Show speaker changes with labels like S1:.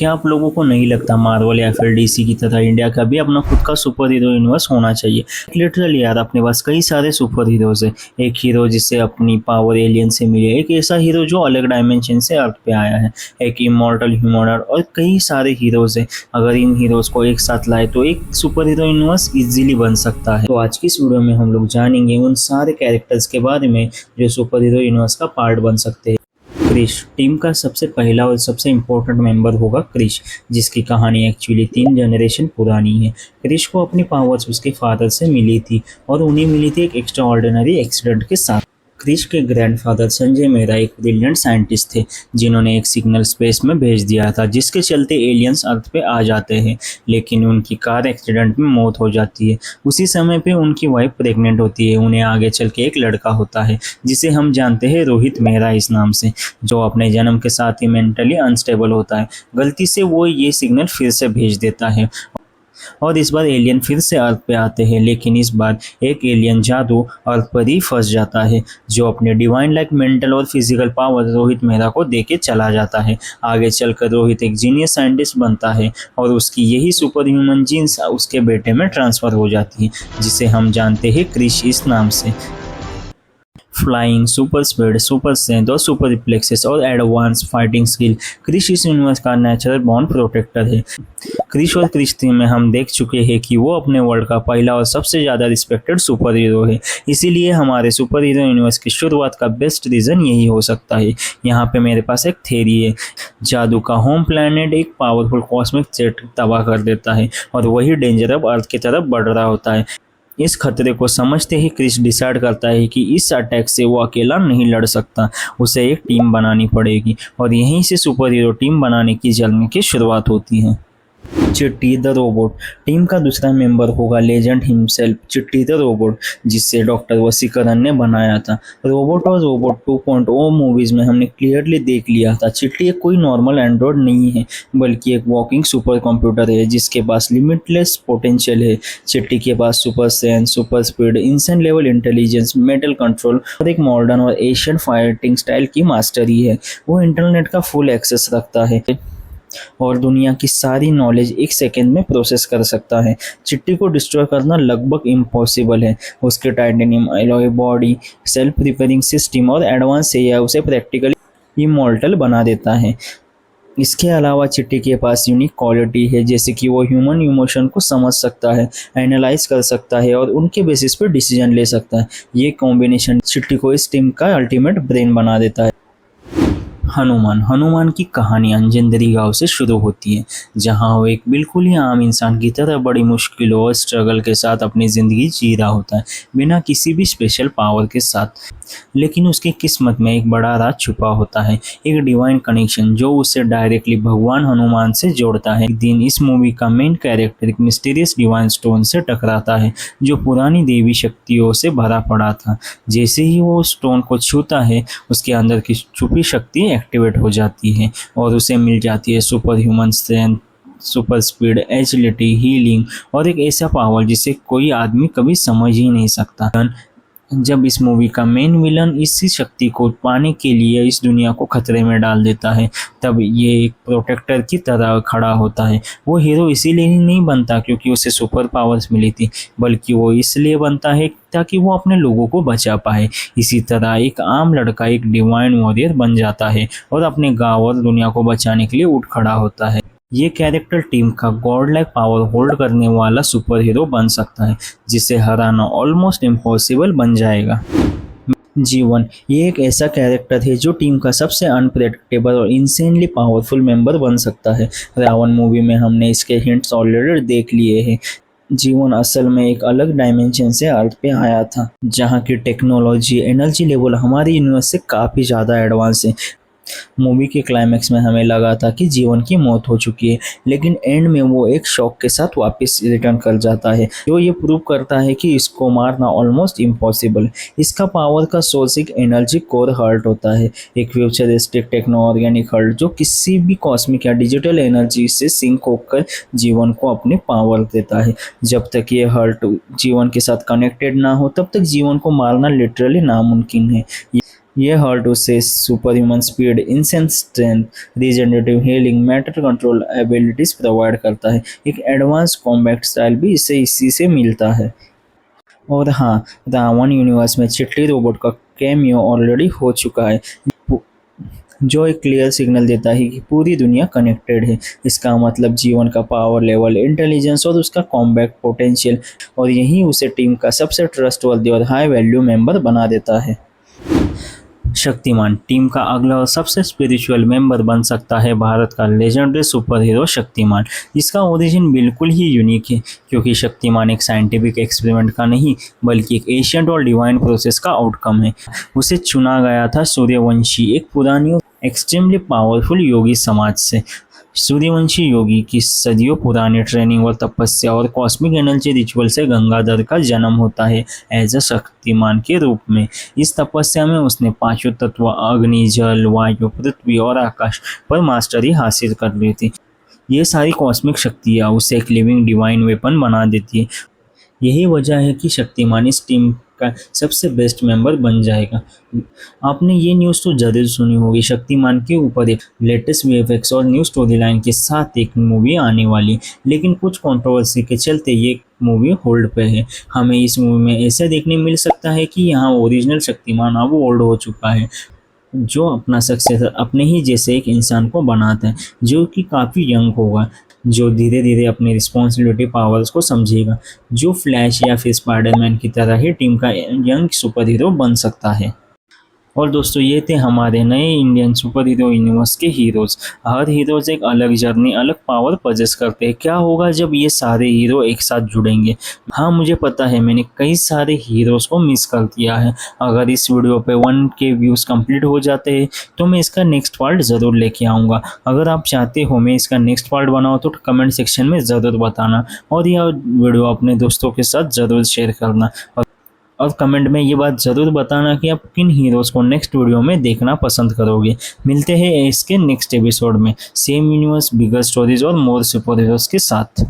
S1: क्या आप लोगों को नहीं लगता मार्वल या फिर डीसी की तरह इंडिया का भी अपना खुद का सुपर हीरो यूनिवर्स होना चाहिए? लिटरली यार अपने पास कई सारे सुपर हीरोज है। एक हीरो जिससे अपनी पावर एलियन से मिली है, एक ऐसा हीरो जो अलग डायमेंशन से अर्थ पे आया है, एक इमॉर्टल ह्यूमनर और कई सारे हीरोज है। अगर इन हीरोज को एक साथ लाए तो एक सुपर हीरो यूनिवर्स इजीली बन सकता है। तो आज की इस वीडियो में हम लोग जानेंगे उन सारे कैरेक्टर्स के बारे में जो सुपर हीरो यूनिवर्स का पार्ट बन सकते हैं। क्रिश टीम का सबसे पहला और सबसे इम्पोर्टेंट मेंबर होगा क्रिश, जिसकी कहानी एक्चुअली 3 जनरेशन पुरानी है। क्रिश को अपनी पावर्स उसके फादर से मिली थी और उन्हें मिली थी एक एक्स्ट्रा ऑर्डिनरी एक्सीडेंट के साथ। क्रिश के ग्रैंडफादर संजय मेहरा एक ब्रिलियंट साइंटिस्ट थे जिन्होंने एक सिग्नल स्पेस में भेज दिया था जिसके चलते एलियंस अर्थ पे आ जाते हैं, लेकिन उनकी कार एक्सीडेंट में मौत हो जाती है। उसी समय पे उनकी वाइफ प्रेग्नेंट होती है। उन्हें आगे चल के एक लड़का होता है जिसे हम जानते हैं रोहित मेहरा इस नाम से, जो अपने जन्म के साथ ही मेंटली अनस्टेबल होता है। गलती से वो ये सिग्नल फिर से भेज देता है और इस बार एलियन फिर से अर्थ पे आते हैं, लेकिन इस बार एक एलियन जादू अर्थ पर ही फंस जाता है जो अपने डिवाइन लाइक मेंटल और फिजिकल पावर रोहित मेहरा को देके चला जाता है। आगे चलकर रोहित एक जीनियस साइंटिस्ट बनता है और उसकी यही सुपर ह्यूमन जीन्स उसके बेटे में ट्रांसफर हो जाती है, जिसे हम जानते हैं क्रिश इस नाम से। Flying, super speed, super strength और सुपर रिफ्लेक्सेस और एडवांस फाइटिंग स्किल, क्रिश इस यूनिवर्स का नेचुरल बॉर्न प्रोटेक्टर है। क्रिश और क्रिश थीम में हम देख चुके हैं कि वो अपने वर्ल्ड का पहला और सबसे ज़्यादा रिस्पेक्टेड सुपर हीरो है। इसीलिए हमारे सुपर हीरो यूनिवर्स की शुरुआत का बेस्ट रीज़न यही हो सकता है। यहाँ पे मेरे पास एक थ्योरी है। जादू का होम प्लैनेट एक पावरफुल कॉस्मिक थ्रेट तबाह कर देता है और वही डेंजर अब अर्थ की तरफ बढ़ रहा होता है। इस खतरे को समझते ही क्रिश डिसाइड करता है कि इस अटैक से वो अकेला नहीं लड़ सकता, उसे एक टीम बनानी पड़ेगी और यहीं से सुपर हीरो टीम बनाने की जर्नी की शुरुआत होती है। चिट्टी द रोबोट टीम का दूसरा मेंबर होगा लेजेंड हिमसेल्फ चिट्टी द रोबोट, जिसे डॉक्टर वसीकरण ने बनाया था। रोबोट और रोबोट 2.0 मूवीज में हमने क्लियरली देख लिया था चिट्टी एक कोई नॉर्मल एंड्रॉइड नहीं है, बल्कि एक वॉकिंग सुपर कंप्यूटर है जिसके पास लिमिटलेस पोटेंशियल है। चिट्टी के पास super sense, super speed, instant level intelligence, metal control और एक मॉडर्न और एशियन फाइटिंग स्टाइल की मास्टरी है। वो इंटरनेट का फुल एक्सेस रखता है और दुनिया की सारी नॉलेज एक सेकेंड में प्रोसेस कर सकता है। चिट्टी को डिस्ट्रॉय करना लगभग इम्पॉसिबल है। उसके titanium alloy body, self repairing system और एडवांस एआई उसे प्रैक्टिकली इमॉर्टल बना देता है। इसके अलावा चिट्टी के पास यूनिक क्वालिटी है, जैसे कि वो ह्यूमन इमोशन को समझ सकता है, एनालाइज कर सकता है और उनके बेसिस पर डिसीजन ले सकता है। ये कॉम्बिनेशन चिट्टी को इस टीम का अल्टीमेट ब्रेन बना देता है। हनुमान की कहानी अंजनदरी गांव से शुरू होती है, जहां वो एक बिल्कुल ही आम इंसान की तरह बड़ी मुश्किलों और स्ट्रगल के साथ अपनी ज़िंदगी जी रहा होता है, बिना किसी भी स्पेशल पावर के साथ। लेकिन उसकी किस्मत में एक बड़ा राज छुपा होता है, एक डिवाइन कनेक्शन जो उसे डायरेक्टली भगवान हनुमान से जोड़ता है। एक दिन इस मूवी का मेन कैरेक्टर एक मिस्टीरियस डिवाइन स्टोन से टकराता है जो पुरानी देवी शक्तियों से भरा पड़ा था। जैसे ही वो स्टोन को छूता है, उसके अंदर की छुपी शक्ति एक्टिवेट हो जाती है और उसे मिल जाती है super human strength, super speed, agility, healing और एक ऐसा पावर जिसे कोई आदमी कभी समझ ही नहीं सकता। जब इस मूवी का मेन विलन इसी शक्ति को पाने के लिए इस दुनिया को खतरे में डाल देता है, तब ये एक प्रोटेक्टर की तरह खड़ा होता है। वो हीरो इसीलिए ही नहीं बनता क्योंकि उसे सुपर पावर्स मिली थी, बल्कि वो इसलिए बनता है ताकि वो अपने लोगों को बचा पाए। इसी तरह एक आम लड़का एक डिवाइन वॉरियर बन जाता है और अपने गाँव और दुनिया को बचाने के लिए उठ खड़ा होता है। ये कैरेक्टर टीम का गॉड लाइक पावर होल्ड करने वाला सुपर हीरो बन सकता है, जिसे हराना ऑलमोस्ट इम्पॉसिबल बन जाएगा। जीवन ये एक ऐसा कैरेक्टर है जो टीम का सबसे अनप्रेडिक्टेबल और इंसेनली पावरफुल मेंबर बन सकता है। रावण मूवी में हमने इसके हिंट्स ऑलरेडी देख लिए हैं। जीवन असल में एक अलग डायमेंशन से अर्थ पे आया था, जहाँ की टेक्नोलॉजी, एनर्जी लेवल हमारे यूनिवर्स से काफ़ी ज़्यादा एडवांस है। मूवी के क्लाइमैक्स में हमें लगा था कि जीवन की मौत हो चुकी है, लेकिन एंड में वो एक शॉक के साथ वापस रिटर्न कर जाता है, जो ये प्रूव करता है कि इसको मारना ऑलमोस्ट इम्पॉसिबल। इसका पावर का सोर्स एक एनर्जी कोर हर्ट होता है, एक फ्यूचरिस्टिक टेक्नो ऑर्गेनिक हर्ट जो किसी भी कॉस्मिक या डिजिटल एनर्जी से सिंक होकर जीवन को अपनी पावर देता है। जब तक ये हर्ट जीवन के साथ कनेक्टेड ना हो, तब तक जीवन को मारना लिटरली नामुमकिन है। ये हर टू से super human speed, incense strength, regenerative healing, matter control abilities provide करता है। एक एडवांस कॉम्बैट स्टाइल भी इसे इसी से मिलता है। और हाँ, रावण यूनिवर्स में चिट्टी रोबोट का कैमियो ऑलरेडी हो चुका है, जो एक क्लियर सिग्नल देता है कि पूरी दुनिया कनेक्टेड है। इसका मतलब जीवन का पावर लेवल, इंटेलिजेंस और उसका कॉम्बैट पोटेंशियल, और यही उसे टीम का सबसे ट्रस्टवर्दी और हाई वैल्यू मेंबर बना देता है। शक्तिमान टीम का अगला और सबसे स्पिरिचुअल मेंबर बन सकता है भारत का लेजेंडरी सुपर हीरो शक्तिमान, जिसका ओरिजिन बिल्कुल ही यूनिक है, क्योंकि शक्तिमान एक साइंटिफिक एक्सपेरिमेंट का नहीं बल्कि एक एशियंट और डिवाइन प्रोसेस का आउटकम है। उसे चुना गया था सूर्यवंशी, एक पुरानी और एक्सट्रीमली पावरफुल योगी समाज से। सूर्यवंशी योगी की सदियों पुरानी ट्रेनिंग और तपस्या और कॉस्मिक एनर्जी रिचुअल से गंगाधर का जन्म होता है एज अ शक्तिमान के रूप में। इस तपस्या में उसने पांचों तत्व अग्नि, जल, वायु, पृथ्वी और आकाश पर मास्टरी हासिल कर ली थी। ये सारी कॉस्मिक शक्तियाँ उसे एक लिविंग डिवाइन वेपन बना देती है। यही वजह है कि शक्तिमान इस टीम का सबसे बेस्ट मेंबर बन जाएगा। आपने ये न्यूज़ तो ज़रूर सुनी होगी, शक्तिमान के ऊपर एक लेटेस्ट वीएफएक्स और न्यू स्टोरी लाइन के साथ एक मूवी आने वाली, लेकिन कुछ कंट्रोवर्सी के चलते ये मूवी होल्ड पे है। हमें इस मूवी में ऐसा देखने मिल सकता है कि यहाँ ओरिजिनल शक्तिमान अब ओल्ड हो चुका है, जो अपना सक्सेसर अपने ही जैसे एक इंसान को बनाता है, जो कि काफ़ी यंग होगा, जो धीरे धीरे अपनी रिस्पॉन्सिबिलिटी पावर्स को समझेगा, जो फ्लैश या फिर स्पाइडरमैन की तरह ही टीम का यंग सुपर हीरो बन सकता है। और दोस्तों, ये थे हमारे नए इंडियन सुपर हीरो यूनिवर्स के हीरोज़। हर हीरोज़ एक अलग जर्नी, अलग पावर पजेस करते हैं। क्या होगा जब ये सारे हीरो एक साथ जुड़ेंगे? हाँ, मुझे पता है मैंने कई सारे हीरोज़ को मिस कर दिया है। अगर इस वीडियो पे 1K व्यूज़ कंप्लीट हो जाते हैं तो मैं इसका नेक्स्ट पार्ट ज़रूर लेके आऊँगा। अगर आप चाहते हो मैं इसका नेक्स्ट पार्ट बनाऊँ तो कमेंट सेक्शन में ज़रूर बताना, और यह वीडियो अपने दोस्तों के साथ ज़रूर शेयर करना। और कमेंट में ये बात ज़रूर बताना कि आप किन हीरोज़ को नेक्स्ट वीडियो में देखना पसंद करोगे। मिलते हैं इसके नेक्स्ट एपिसोड में, सेम यूनिवर्स, बिगर स्टोरीज और मोर सुपर हीरोज़ के साथ।